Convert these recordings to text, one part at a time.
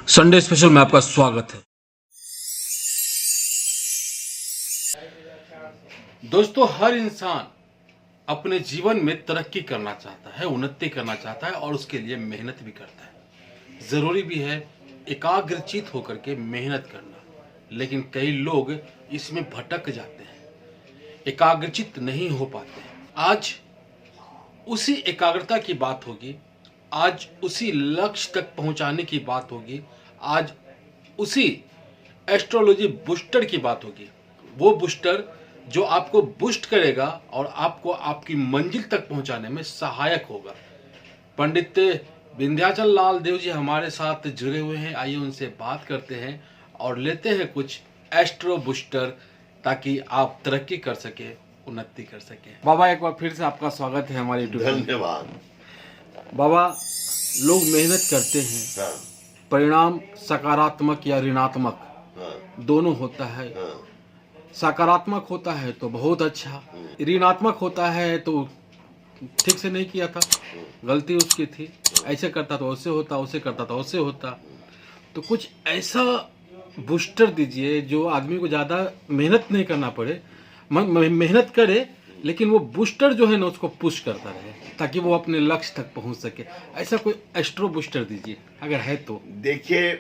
Sunday special में आपका स्वागत है। दोस्तों, हर इंसान अपने जीवन में तरक्की करना चाहता है, उन्नति करना चाहता है और उसके लिए मेहनत भी करता है। जरूरी भी है एकाग्रचित होकर के मेहनत करना, लेकिन कई लोग इसमें भटक जाते हैं, एकाग्रचित नहीं हो पाते हैं। आज उसी एकाग्रता की बात होगी, आज उसी लक्ष्य तक पहुंचाने की बात होगी, आज उसी एस्ट्रोलॉजी बूस्टर की बात होगी। वो बूस्टर जो आपको बूस्ट करेगा और आपको आपकी मंजिल तक पहुंचाने में सहायक होगा। पंडित विंध्याचल लाल देव जी हमारे साथ जुड़े हुए हैं। आइए उनसे बात करते हैं और लेते हैं कुछ एस्ट्रो बूस्टर, ताकि आप तरक्की कर सके, उन्नति कर सके। बाबा, एक बार फिर से आपका स्वागत है हमारे यूट्यूब। धन्यवाद। बाबा, लोग मेहनत करते हैं, हाँ, परिणाम सकारात्मक या ऋणात्मक हाँ, दोनों होता है। हाँ, सकारात्मक होता है तो बहुत अच्छा, ऋणात्मक होता है तो ठीक से नहीं किया था, गलती उसकी थी, ऐसे करता तो उससे होता, उसे करता तो उससे होता। तो कुछ ऐसा बूस्टर दीजिए जो आदमी को ज़्यादा मेहनत नहीं करना पड़े, मेहनत करे लेकिन वो बूस्टर जो है ना उसको पुश करता रहे, ताकि वो अपने लक्ष्य तक पहुंच सके। ऐसा कोई एस्ट्रो बूस्टर दीजिए अगर है तो। देखिए,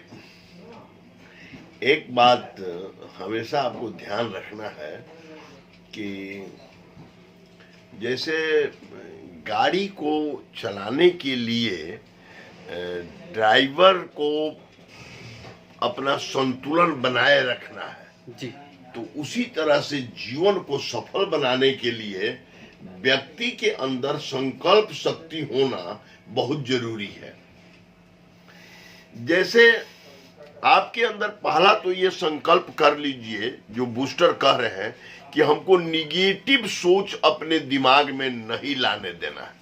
एक बात हमेशा आपको ध्यान रखना है कि जैसे गाड़ी को चलाने के लिए ड्राइवर को अपना संतुलन बनाए रखना है जी, तो उसी तरह से जीवन को सफल बनाने के लिए व्यक्ति के अंदर संकल्प शक्ति होना बहुत जरूरी है। जैसे आपके अंदर पहला तो ये संकल्प कर लीजिए, जो बूस्टर कह रहे हैं, कि हमको निगेटिव सोच अपने दिमाग में नहीं लाने देना है,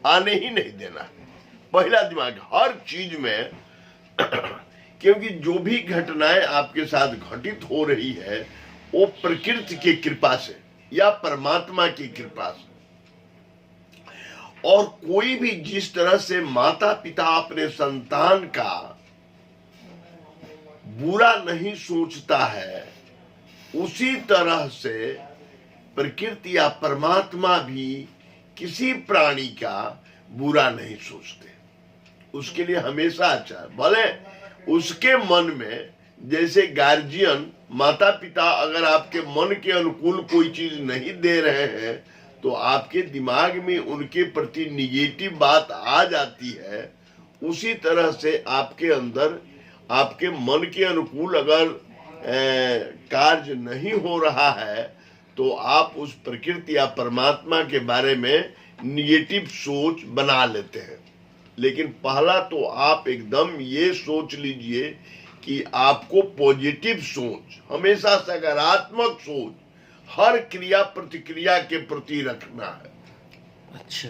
आने ही नहीं देना है। पहला दिमाग हर चीज में क्योंकि जो भी घटनाएं आपके साथ घटित हो रही है वो प्रकृति की कृपा से या परमात्मा की कृपा से, और कोई भी जिस तरह से माता पिता अपने संतान का बुरा नहीं सोचता है, उसी तरह से प्रकृति या परमात्मा भी किसी प्राणी का बुरा नहीं सोचते। उसके लिए हमेशा अच्छा है। भले उसके मन में, जैसे गार्जियन माता पिता अगर आपके मन के अनुकूल कोई चीज नहीं दे रहे हैं तो आपके दिमाग में उनके प्रति निगेटिव बात आ जाती है। उसी तरह से आपके अंदर आपके मन के अनुकूल अगर कार्य नहीं हो रहा है तो आप उस प्रकृति या परमात्मा के बारे में निगेटिव सोच बना लेते हैं। लेकिन पहला तो आप एकदम ये सोच लीजिए कि आपको पॉजिटिव सोच, हमेशा सकारात्मक सोच हर क्रिया प्रतिक्रिया के प्रति रखना है। अच्छा,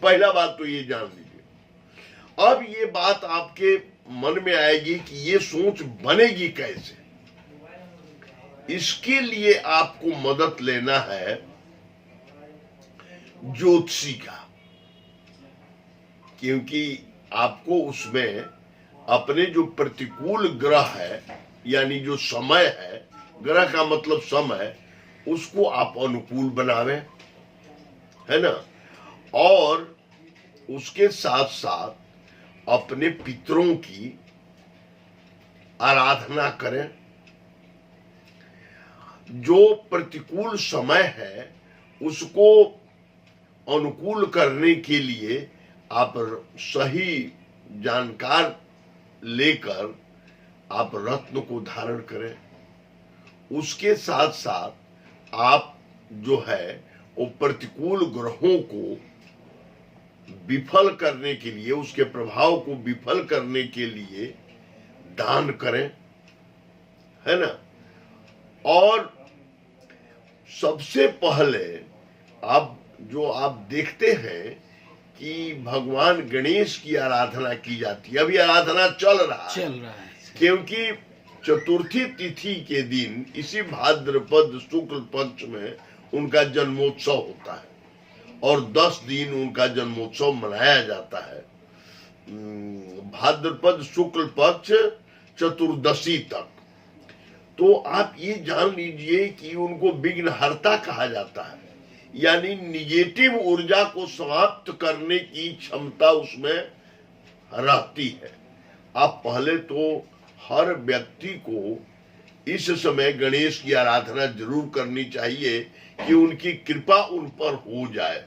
पहला बात तो ये जान लीजिए। अब ये बात आपके मन में आएगी कि ये सोच बनेगी कैसे। इसके लिए आपको मदद लेना है ज्योतिषी का, क्योंकि आपको उसमें अपने जो प्रतिकूल ग्रह है, यानी जो समय है, ग्रह का मतलब समय, उसको आप अनुकूल बनावें, है ना। और उसके साथ साथ अपने पितरों की आराधना करें। जो प्रतिकूल समय है उसको अनुकूल करने के लिए आप सही जानकार लेकर आप रत्न को धारण करें। उसके साथ साथ आप जो है वो प्रतिकूल ग्रहों को विफल करने के लिए, उसके प्रभाव को विफल करने के लिए दान करें, है ना। और सबसे पहले आप देखते हैं कि भगवान गणेश की आराधना की जाती है। अभी आराधना चल रहा है, क्योंकि चतुर्थी तिथि के दिन इसी भाद्रपद शुक्ल पक्ष में उनका जन्मोत्सव होता है और 10 दिन उनका जन्मोत्सव मनाया जाता है। भाद्रपद शुक्ल पक्ष चतुर्दशी तक। तो आप ये जान लीजिए कि उनको विघ्नहर्ता कहा जाता है, यानी निगेटिव ऊर्जा को समाप्त करने की क्षमता उसमें रहती है। आप पहले तो हर व्यक्ति को इस समय गणेश की आराधना जरूर करनी चाहिए कि उनकी कृपा उन पर हो जाए।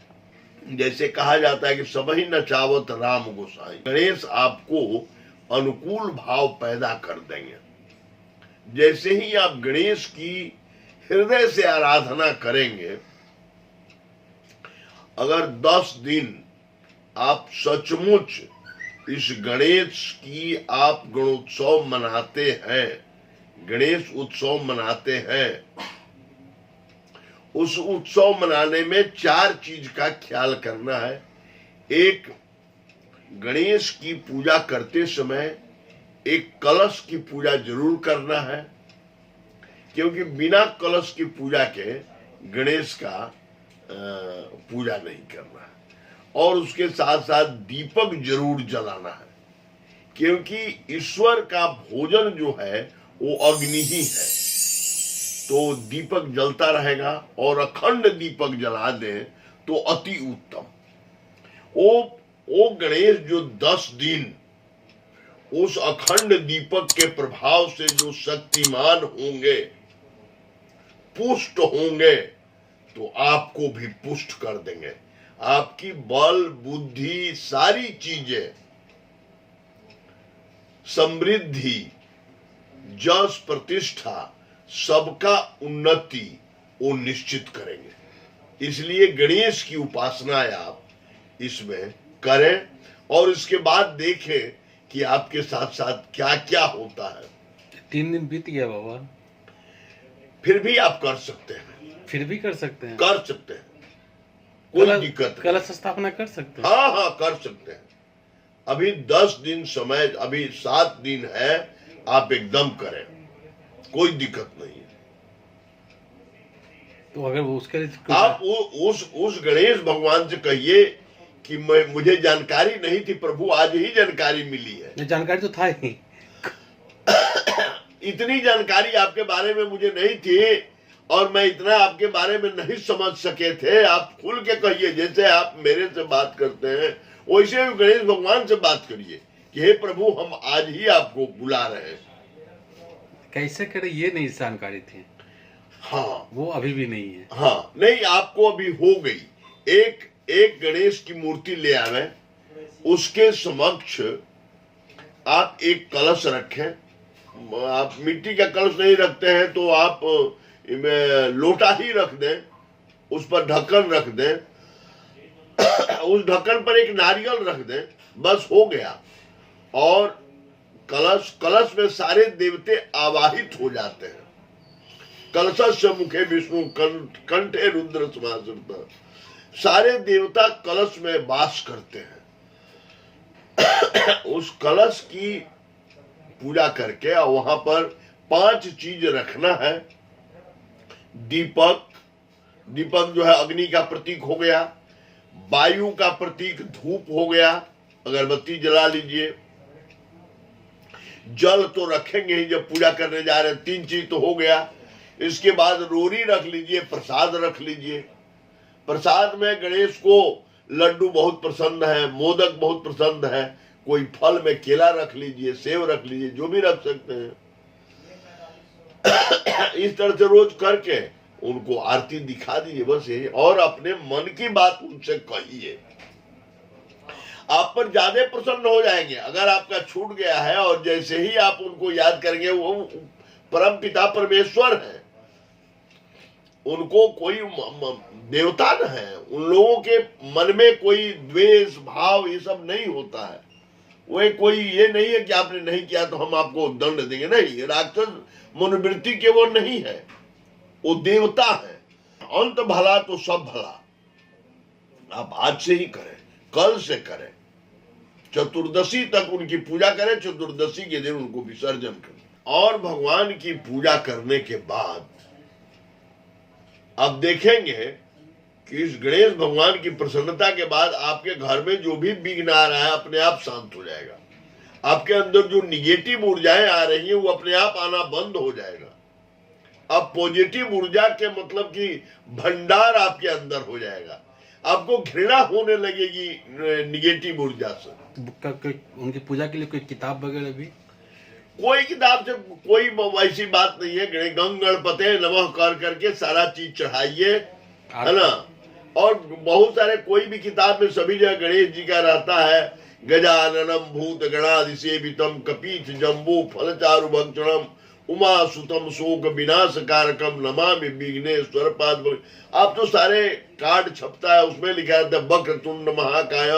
जैसे कहा जाता है कि सबही नचावत राम गोसाई, गणेश आपको अनुकूल भाव पैदा कर देंगे। जैसे ही आप गणेश की हृदय से आराधना करेंगे, अगर 10 दिन आप सचमुच इस गणेश की आप गणोत्सव मनाते हैं, गणेश उत्सव मनाते हैं, उस उत्सव मनाने में 4 चीज का ख्याल करना है। एक, गणेश की पूजा करते समय एक कलश की पूजा जरूर करना है, क्योंकि बिना कलश की पूजा के गणेश का पूजा नहीं करना है। और उसके साथ साथ दीपक जरूर जलाना है, क्योंकि ईश्वर का भोजन जो है वो अग्नि ही है। तो दीपक जलता रहेगा और अखंड दीपक जला दें तो अति उत्तम। वो गणेश जो 10 दिन उस अखंड दीपक के प्रभाव से जो शक्तिमान होंगे, पुष्ट होंगे, तो आपको भी पुष्ट कर देंगे। आपकी बल बुद्धि सारी चीजें, समृद्धि, जस प्रतिष्ठा, सबका उन्नति वो निश्चित करेंगे। इसलिए गणेश की उपासना आप इसमें करें और इसके बाद देखें कि आपके साथ साथ क्या क्या होता है। 3 दिन बीत गया बाबा, फिर भी आप कर सकते हैं, फिर भी कर सकते हैं, कर सकते हैं, कोई दिक्कत नहीं। कलश स्थापना कर सकते हैं। हाँ हाँ कर सकते हैं। अभी 10 दिन समय, अभी 7 दिन है, आप एकदम करें, कोई दिक्कत नहीं है। तो अगर वो उसके लिए आप उस गणेश भगवान से कहिए कि मुझे जानकारी नहीं थी प्रभु, आज ही जानकारी मिली है। जानकारी तो था ही इतनी जानकारी आपके बारे में मुझे नहीं थी और मैं इतना आपके बारे में नहीं समझ सके थे। आप खुल के कहिए, जैसे आप मेरे से बात करते हैं वैसे गणेश भगवान से बात करिए कि हे प्रभु, हम आज ही आपको बुला रहे हैं। कैसे करे ये नहीं जानकारी थी। हाँ, वो अभी भी नहीं है। हाँ नहीं, आपको अभी हो गई। एक गणेश की मूर्ति ले आवे, उसके समक्ष आप एक कलश रखें। आप मिट्टी का कलश नहीं रखते हैं तो आप लोटा ही रख दें, उस पर ढक्कन रख दें, उस ढक्कन पर एक नारियल रख दें, बस हो गया। और कलश में सारे देवते आवाहित हो जाते हैं। कलशस्य मुखे विष्णु कंठे रुद्र समासृत, सारे देवता कलश में वास करते हैं। उस कलश की पूजा करके और वहां पर 5 चीज रखना है। दीपक जो है अग्नि का प्रतीक हो गया, वायु का प्रतीक धूप हो गया, अगरबत्ती जला लीजिए। जल तो रखेंगे ही जब पूजा करने जा रहे हैं, 3 चीज तो हो गया। इसके बाद रोरी रख लीजिए, प्रसाद रख लीजिए। प्रसाद में गणेश को लड्डू बहुत पसंद है, मोदक बहुत पसंद है, कोई फल में केला रख लीजिए, सेव रख लीजिए, जो भी रख सकते हैं। इस तरह से रोज करके उनको आरती दिखा दीजिए, बस यही। और अपने मन की बात उनसे कहिए, आप पर ज्यादा प्रसन्न हो जाएंगे। अगर आपका छूट गया है और जैसे ही आप उनको याद करेंगे, वो परम पिता परमेश्वर है, उनको कोई देवता न है, उन लोगों के मन में कोई द्वेष भाव ये सब नहीं होता है। वो कोई ये नहीं है कि आपने नहीं किया तो हम आपको दंड देंगे, नहीं। राक्षस मनोवृत्ति के वो नहीं है, वो देवता है। अंत भला तो सब भला। आप आज से ही करें, कल से करें, चतुर्दशी तक उनकी पूजा करें, चतुर्दशी के दिन उनको विसर्जन करें। और भगवान की पूजा करने के बाद अब देखेंगे कि इस गणेश भगवान की प्रसन्नता के बाद आपके घर में जो भी विघ्न आ रहा है अपने आप शांत हो जाएगा। आपके अंदर जो निगेटिव ऊर्जाएं आ रही हैं वो अपने आप आना बंद हो जाएगा। अब पॉजिटिव ऊर्जा के मतलब कि भंडार आपके अंदर हो जाएगा। आपको घृणा होने लगेगी निगेटिव ऊर्जा से। उनकी पूजा के लिए कोई किताब वगैरह भी? कोई किताब से कोई वैसी बात नहीं है। गंग गणपते नमः कर करके सारा चीज चढ़ाइए, है ना। और बहुत सारे कोई भी किताब में सभी जगह गणेश जी का रहता है। गजाननम भूत गणाधि सेवितम कपीठ जम्बू फलचारु भक्षणम उमा सुतम शोक विनाश कारकम नमामि विघ्नेश्वर पाद। आप तो सारे कार्ड छपता है, उसमें लिखा रहता है वक्र तुंड महाकाय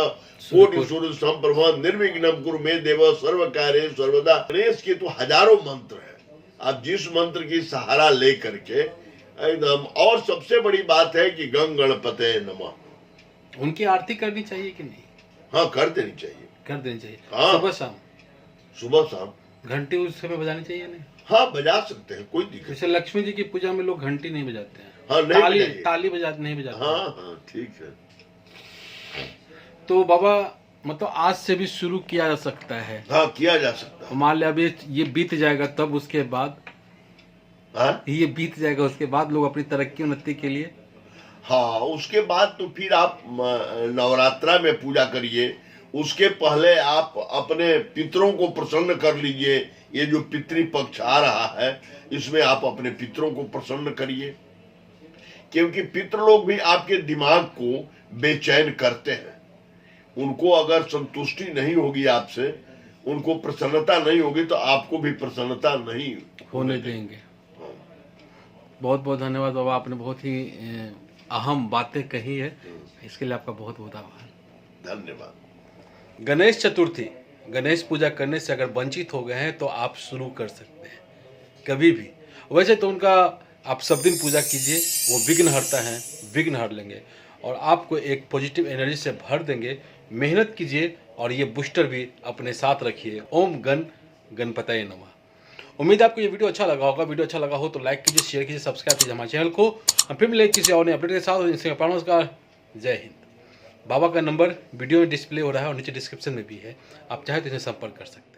कोटि सूर्य संप्रभ निर्विघ्नम कुरु मे देव सर्व कार्य सर्वदा। गणेश के तो हजारों मंत्र है, आप जिस मंत्र की सहारा ले करके एकदम। और सबसे बड़ी बात है कि गंग गणपते नमः। उनकी आरती करनी चाहिए कि नहीं? हाँ, कर देनी चाहिए, कर देनी चाहिए। हाँ। सुबह शाम घंटी उस समय बजानी चाहिए नहीं? हाँ, बजा सकते हैं, कोई दिक्कत। जैसे लक्ष्मी जी की पूजा में लोग घंटी नहीं बजाते हैं। हाँ, नहीं ताली बजाइए। ताली नहीं बजाते। हाँ हाँ, ठीक है। तो बाबा मतलब आज से भी शुरू किया जा सकता है? हाँ, किया जा सकता है। मान लिया अभी ये बीत जाएगा, तब उसके बाद हाँ, ये बीत जाएगा, उसके बाद लोग अपनी तरक्की उन्नति के लिए। हाँ, उसके बाद तो फिर आप नवरात्रा में पूजा करिए। उसके पहले आप अपने पितरों को प्रसन्न कर लीजिए। ये जो पितृ पक्ष आ रहा है इसमें आप अपने पितरों को प्रसन्न करिए, क्योंकि पितृ लोग भी आपके दिमाग को बेचैन करते हैं। उनको अगर संतुष्टि नहीं होगी आपसे, उनको प्रसन्नता नहीं होगी, तो आपको भी प्रसन्नता नहीं होने देंगे। बहुत बहुत धन्यवाद बाबा, आपने बहुत ही अहम बातें कही है, इसके लिए आपका बहुत बहुत आभार। धन्यवाद। गणेश चतुर्थी, गणेश पूजा करने से अगर वंचित हो गए हैं तो आप शुरू कर सकते हैं कभी भी। वैसे तो उनका आप सब दिन पूजा कीजिए, वो विघ्न हरता है, विघ्न हर लेंगे और आपको एक पॉजिटिव एनर्जी से भर देंगे। मेहनत कीजिए और ये बूस्टर भी अपने साथ रखिए। ओम गण गणपतये नमः। उम्मीद है आपको ये वीडियो अच्छा लगा होगा। वीडियो अच्छा लगा हो तो लाइक कीजिए, शेयर कीजिए, सब्सक्राइब कीजिए हमारे चैनल को। हम फिर मिलेंगे किसी और नए अपडेट के साथ। नमस्कार, जय हिंद। बाबा का नंबर वीडियो में डिस्प्ले हो रहा है और नीचे डिस्क्रिप्शन में भी है, आप चाहे तो इसे संपर्क कर सकते हैं।